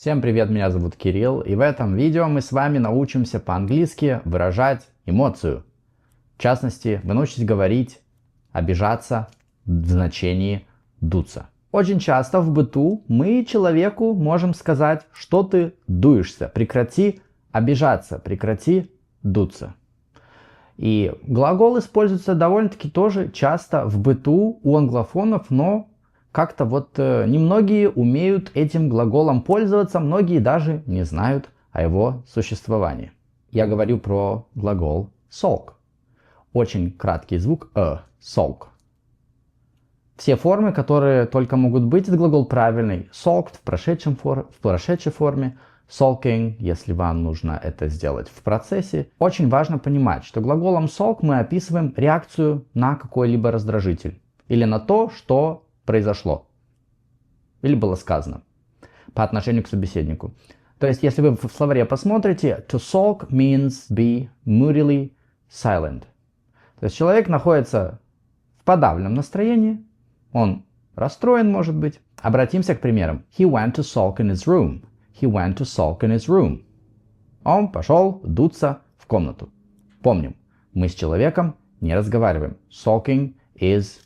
Всем привет, меня зовут Кирилл, и в этом видео мы с вами научимся по-английски выражать эмоцию. В частности, вы научитесь говорить обижаться в значении дуться. Очень часто в быту мы человеку можем сказать, что ты дуешься, прекрати обижаться, прекрати дуться. И глагол используется довольно-таки тоже часто в быту у англофонов, но как-то немногие умеют этим глаголом пользоваться, многие даже не знают о его существовании. Я говорю про глагол sulk. Очень краткий звук sulk. Все формы, которые только могут быть, этот глагол правильный. Sulked в прошедшей форме. Sulking, если вам нужно это сделать в процессе. Очень важно понимать, что глаголом sulk мы описываем реакцию на какой-либо раздражитель. Или на то, что произошло. Или было сказано. По отношению к собеседнику. То есть, если вы в словаре посмотрите, to sulk means be moodily silent. То есть, человек находится в подавленном настроении. Он расстроен, может быть. Обратимся к примерам. He went to sulk in his room. He went to sulk in his room. Он пошел дуться в комнату. Помним, мы с человеком не разговариваем. Sulking is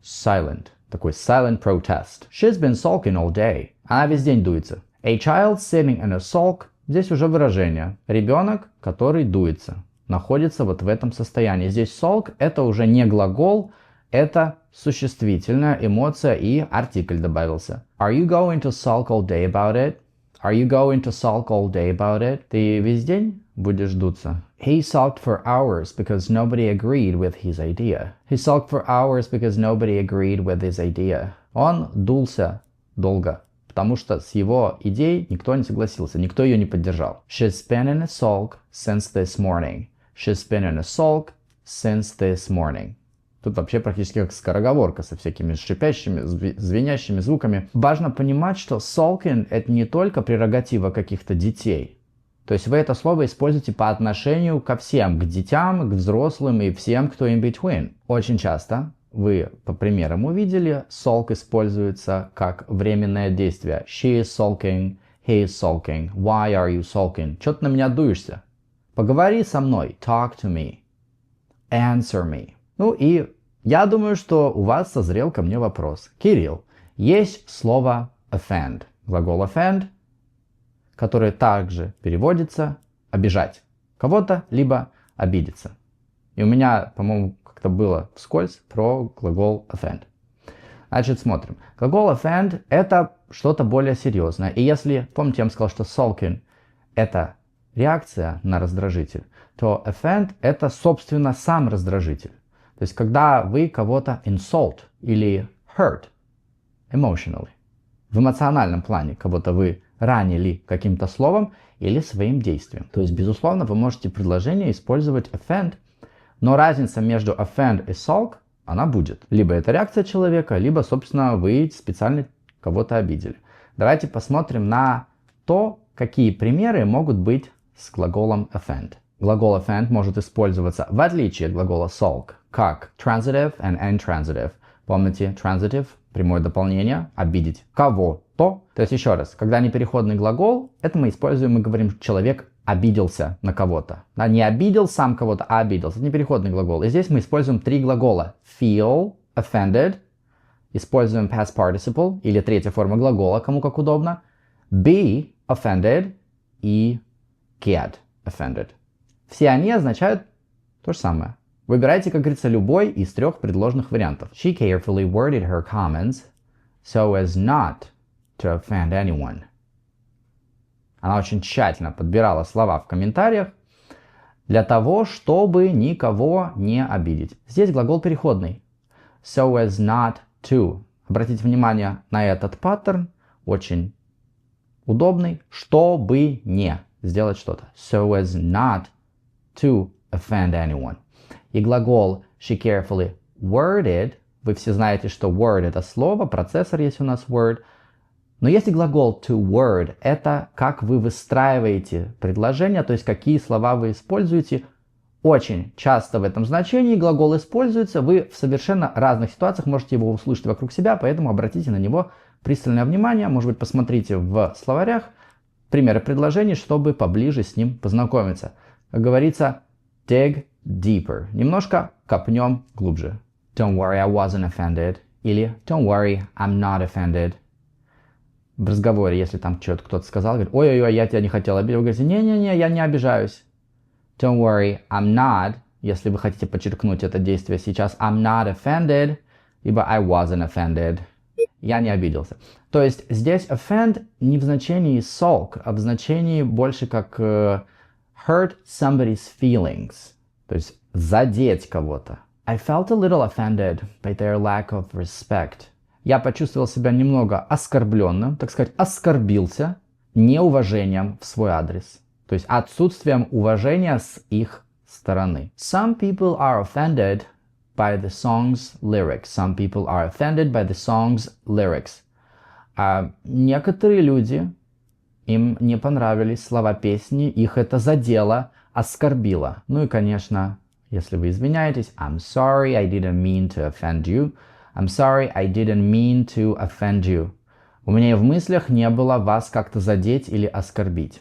silent. Такой silent protest. She's been sulking all day. Она весь день дуется. A child sitting in a sulk. Здесь уже выражение. Ребенок, который дуется. Находится вот в этом состоянии. Здесь sulk это уже не глагол, это существительная эмоция и артикль добавился. Are you going to sulk all day about it? Are you going to sulk all day about it? Ты весь день будешь дуться? He sulked for hours because nobody agreed with his idea. He sulked for hours because nobody agreed with his idea. Он дулся долго, потому что с его идеей никто не согласился, никто ее не поддержал. She's been in a sulk since this morning. She's been in a sulk since this morning. Тут вообще практически как скороговорка со всякими шипящими, звенящими звуками. Важно понимать, что sulking это не только прерогатива каких-то детей. То есть вы это слово используете по отношению ко всем, к детям, к взрослым и всем, кто in between. Очень часто вы по примерам увидели, sulk используется как временное действие. She is sulking, he is sulking, why are you sulking? Чё ты на меня дуешься? Поговори со мной, talk to me, answer me. Ну и я думаю, что у вас созрел ко мне вопрос. Кирилл, есть слово offend, глагол offend, который также переводится обижать кого-то, либо обидеться. И у меня, по-моему, как-то было вскользь про глагол offend. Значит, смотрим. Глагол offend это что-то более серьезное. И если, помните, я вам сказал, что sulking это реакция на раздражитель, то offend это, собственно, сам раздражитель. То есть, когда вы кого-то insult или hurt emotionally, в эмоциональном плане кого-то вы ранили каким-то словом или своим действием. То есть, безусловно, вы можете предложение использовать offend, но разница между offend и sulk, она будет. Либо это реакция человека, либо, собственно, вы специально кого-то обидели. Давайте посмотрим на то, какие примеры могут быть с глаголом offend. Глагол offend может использоваться, в отличие от глагола sulk, как transitive and intransitive. Помните, transitive, прямое дополнение, обидеть кого-то. То есть еще раз, когда непереходный глагол, это мы используем, мы говорим, человек обиделся на кого-то. Да, не обидел сам кого-то, а обиделся. Это непереходный глагол. И здесь мы используем три глагола. Feel offended, используем past participle, или третья форма глагола, кому как удобно. Be offended и get offended. Все они означают то же самое. Выбирайте, как говорится, любой из трех предложенных вариантов. She carefully worded her comments so as not to offend anyone. Она очень тщательно подбирала слова в комментариях для того, чтобы никого не обидеть. Здесь глагол переходный. So as not to. Обратите внимание на этот паттерн. Очень удобный. Чтобы не сделать что-то. So as not to offend anyone. И глагол she carefully worded, вы все знаете, что word это слово, процессор есть у нас word. Но если глагол to word, это как вы выстраиваете предложение, то есть какие слова вы используете. Очень часто в этом значении глагол используется, вы в совершенно разных ситуациях можете его услышать вокруг себя, поэтому обратите на него пристальное внимание, может быть, посмотрите в словарях примеры предложений, чтобы поближе с ним познакомиться. Как говорится, dig deeper. Немножко копнем глубже. Don't worry, I wasn't offended. Или don't worry, I'm not offended. В разговоре, если там что-то кто-то сказал, говорит, ой-ой-ой, я тебя не хотел обидеть. Вы говорите, не-не-не, я не обижаюсь. Don't worry, I'm not. Если вы хотите подчеркнуть это действие сейчас, I'm not offended, либо I wasn't offended. Я не обиделся. То есть здесь offend не в значении sulk, а в значении больше как hurt somebody's feelings. То есть задеть кого-то. I felt a little offended by their lack of respect. Я почувствовал себя немного оскорбленным, так сказать, оскорбился неуважением в свой адрес. То есть отсутствием уважения с их стороны. Some people are offended by the song's lyrics. Some people are offended by the song's lyrics. А некоторые люди, им не понравились слова песни, их это задело, оскорбило. Ну и, конечно, если вы извиняетесь, I'm sorry, I didn't mean to offend you. I'm sorry, I didn't mean to offend you. У меня и в мыслях не было вас как-то задеть или оскорбить.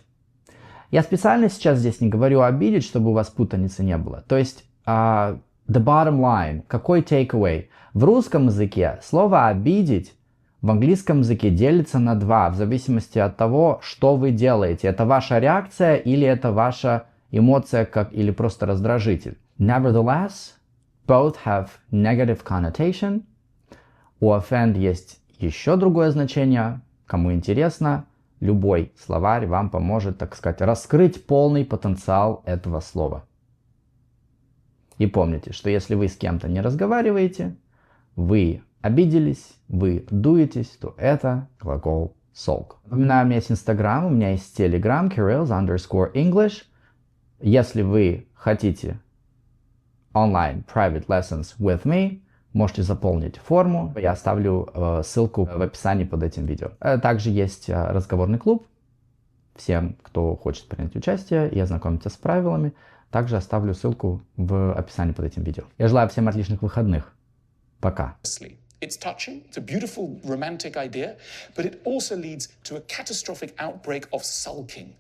Я специально сейчас здесь не говорю обидеть, чтобы у вас путаницы не было. То есть, the bottom line, какой takeaway? В русском языке слово «обидеть» в английском языке делится на два, в зависимости от того, что вы делаете. Это ваша реакция или это ваша эмоция или просто раздражитель. Nevertheless, both have negative connotation. У offend есть еще другое значение. Кому интересно, любой словарь вам поможет, так сказать, раскрыть полный потенциал этого слова. И помните, что если вы с кем-то не разговариваете, вы обиделись, вы дуетесь, то это глагол sulk. Напоминаю, у меня есть Instagram, у меня есть Telegram, Kirill's_English. Если вы хотите online private lessons with me, можете заполнить форму. Я оставлю ссылку в описании под этим видео. Также есть разговорный клуб. Всем, кто хочет принять участие и ознакомиться с правилами, также оставлю ссылку в описании под этим видео. Я желаю всем отличных выходных. Пока. It's touching, it's a beautiful romantic idea, but it also leads to a catastrophic outbreak of sulking.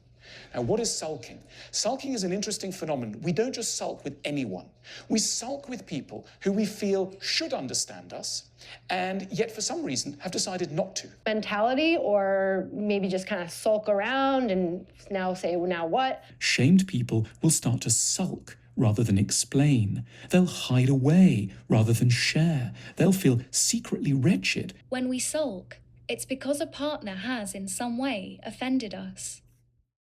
Now, what is sulking? Sulking is an interesting phenomenon. We don't just sulk with anyone. We sulk with people who we feel should understand us, and yet for some reason have decided not to. Mentality, or maybe just kind of sulk around and now say, well, now what? Shamed people will start to sulk rather than explain. They'll hide away rather than share. They'll feel secretly wretched. When we sulk, it's because a partner has in some way offended us.